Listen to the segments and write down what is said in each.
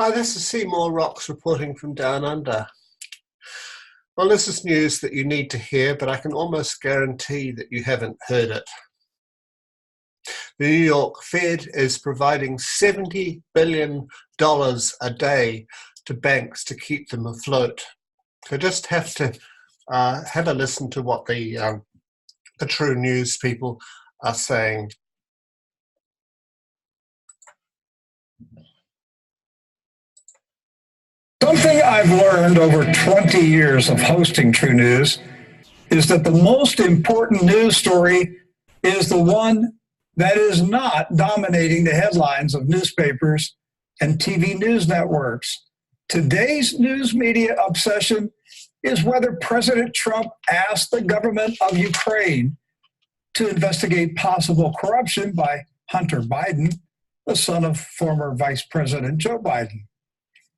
Hi, this is Seymour Rocks reporting from Down Under. Well, this is news that you need to hear, but I can almost guarantee that you haven't heard it. The New York Fed is providing $70 billion a day to banks to keep them afloat. So just have to have a listen to what the true news people are saying. Something I've learned over 20 years of hosting True News is that the most important news story is the one that is not dominating the headlines of newspapers and TV news networks. Today's news media obsession is whether President Trump asked the government of Ukraine to investigate possible corruption by Hunter Biden, the son of former Vice President Joe Biden.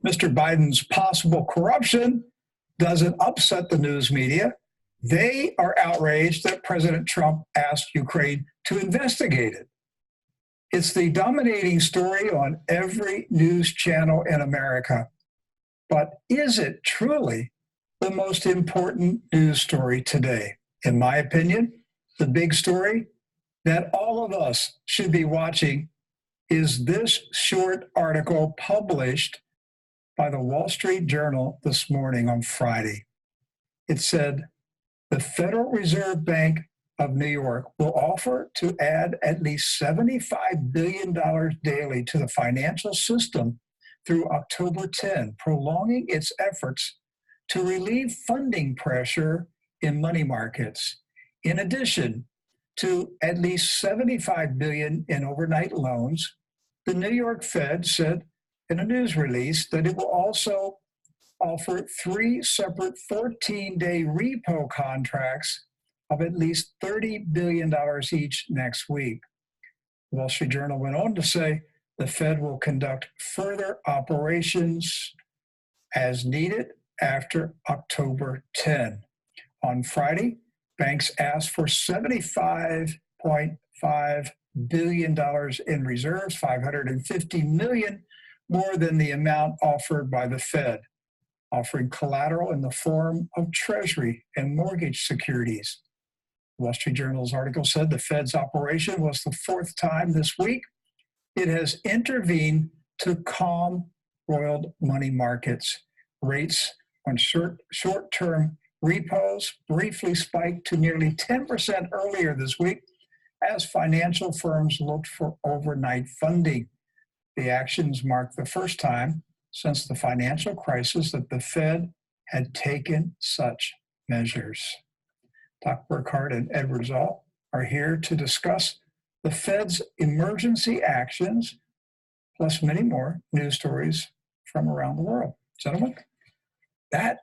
Mr. Biden's possible corruption doesn't upset the news media. They are outraged that President Trump asked Ukraine to investigate it. It's the dominating story on every news channel in America. But is it truly the most important news story today? In my opinion, the big story that all of us should be watching is this short article published by the Wall Street Journal this morning on Friday. It said, the Federal Reserve Bank of New York will offer to add at least $75 billion daily to the financial system through October 10, prolonging its efforts to relieve funding pressure in money markets. In addition to at least $75 billion in overnight loans, the New York Fed said in a news release that it will also offer 3 separate 14-day repo contracts of at least $30 billion each next week. The Wall Street Journal went on to say the Fed will conduct further operations as needed after October 10. On Friday, banks asked for $75.5 billion in reserves, $550 million more than the amount offered by the Fed, offering collateral in the form of Treasury and mortgage securities. The Wall Street Journal's article said the Fed's operation was the 4th time this week it has intervened to calm roiled money markets. Rates on short-term repos briefly spiked to nearly 10% earlier this week as financial firms looked for overnight funding. The actions mark the first time since the financial crisis that the Fed had taken such measures. Doc Burkhart and Edward Zoll are here to discuss the Fed's emergency actions, plus many more news stories from around the world. Gentlemen, that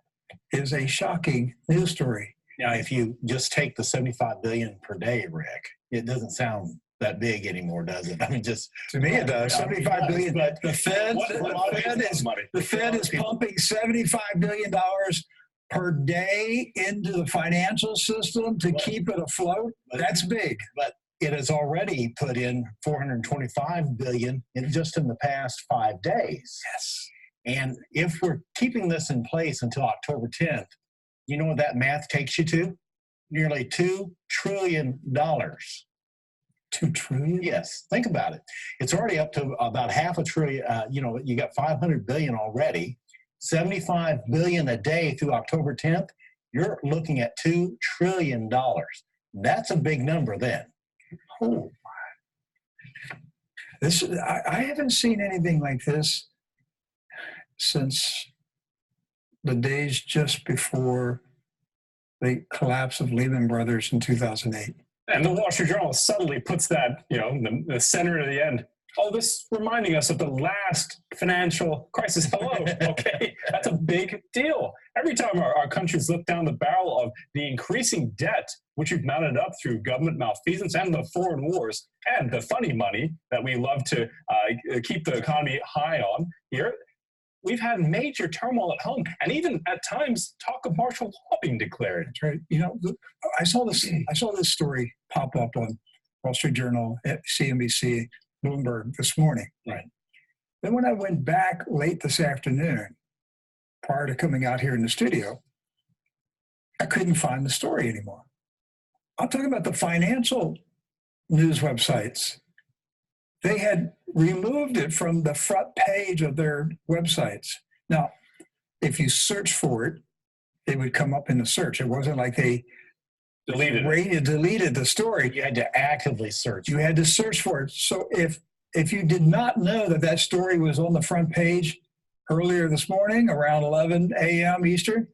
is a shocking news story. Now, if you just take the $75 billion per day, Rick, it doesn't sound that big anymore, does it? I mean, just to me, it does. $75 billion. But the Fed is pumping $75 billion per day into the financial system to keep it afloat. That's big. But it has already put in $425 billion just in the past 5 days. Yes. And if we're keeping this in place until October 10th, you know what that math takes you to? Nearly $2 trillion. 2 trillion? Yes, think about it. It's already up to about half a trillion. You got 500 billion already, 75 billion a day through October 10th. You're looking at $2 trillion. That's a big number then. Oh, I haven't seen anything like this since the days just before the collapse of Lehman Brothers in 2008. And the Wall Street Journal suddenly puts that, in the center of the end. Oh, this reminding us of the last financial crisis. Hello, okay? That's a big deal. Every time our countries look down the barrel of the increasing debt, which we've mounted up through government malfeasance and the foreign wars, and the funny money that we love to keep the economy high on here, we've had major turmoil at home, and even at times talk of martial law being declared. That's right. I saw this story pop up on Wall Street Journal, CNBC, Bloomberg this morning. Right. Then when I went back late this afternoon, prior to coming out here in the studio, I couldn't find the story anymore. I'm talking about the financial news websites. They had removed it from the front page of their websites. Now, if you search for it, it would come up in the search. It wasn't like they deleted the story. You had to actively search. You had to search for it. So if you did not know that that story was on the front page earlier this morning around 11 a.m. Eastern,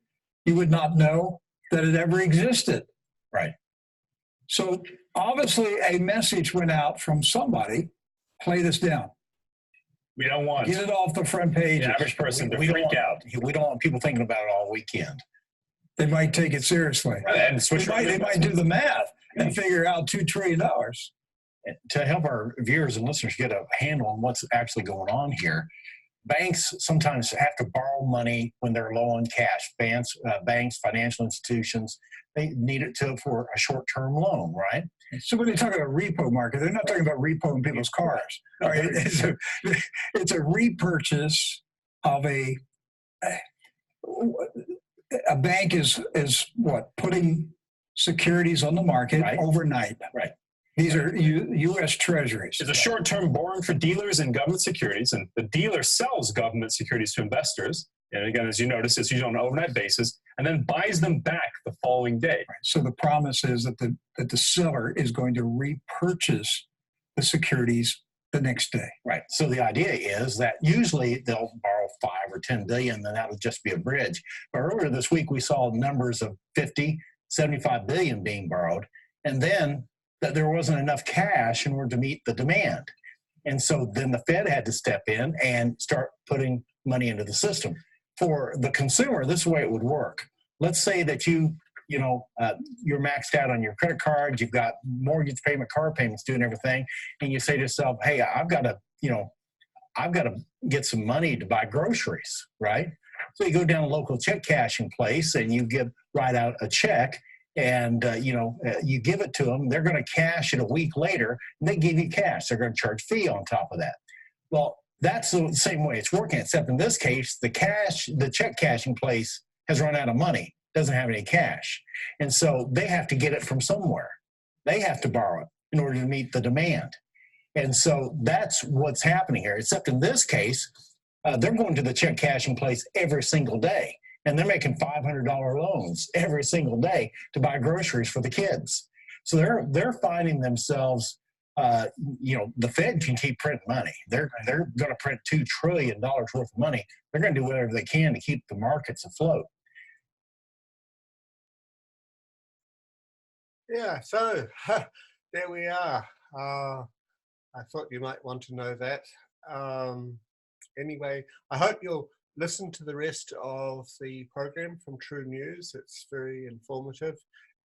you would not know that it ever existed. Right. So obviously a message went out from somebody. Play this down. We don't want Get it off the front page. the average person to We don't freak want, out. we don't want people thinking about it all weekend. They might take it seriously. And switch They might do the math and figure out $2 trillion. To help our viewers and listeners get a handle on what's actually going on here, banks sometimes have to borrow money when they're low on cash. Banks, financial institutions, they need it for a short-term loan, right? So when they talk about repo market, they're not talking about repo in people's cars. No, Right? It's a repurchase of a bank is what? Putting securities on the market Right. overnight. Right. These are U.S. Treasuries. It's a short-term borrowing for dealers and government securities, and the dealer sells government securities to investors. And again, as you notice, it's usually on an overnight basis, and then buys them back the following day. So the promise is that the seller is going to repurchase the securities the next day. Right. So the idea is that usually they'll borrow 5 or 10 billion, then that'll just be a bridge. But earlier this week, we saw numbers of 50, 75 billion being borrowed, and then that there wasn't enough cash in order to meet the demand. And so then the Fed had to step in and start putting money into the system. For the consumer, this is the way it would work. Let's say that you're maxed out on your credit card, you've got mortgage payment, car payments, doing everything, and you say to yourself, hey, I've got to get some money to buy groceries, right? So you go down a local check cashing place and you write out a check, and you give it to them. They're going to cash it a week later, and they give you cash. They're going to charge fee on top of that. Well, that's the same way it's working, except in this case, the check cashing place has run out of money, doesn't have any cash. And so they have to get it from somewhere. They have to borrow it in order to meet the demand. And so that's what's happening here, except in this case, they're going to the check cashing place every single day. And they're making $500 loans every single day to buy groceries for the kids. So they're finding themselves, the Fed can keep printing money. They're going to print $2 trillion worth of money. They're going to do whatever they can to keep the markets afloat. Yeah, so there we are. I thought you might want to know that. Anyway, I hope you'll listen to the rest of the program from True News. It's very informative,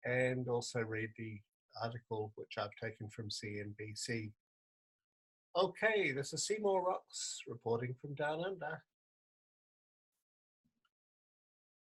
and also read the article which I've taken from CNBC. Okay, this is Seymour Rocks reporting from Down Under.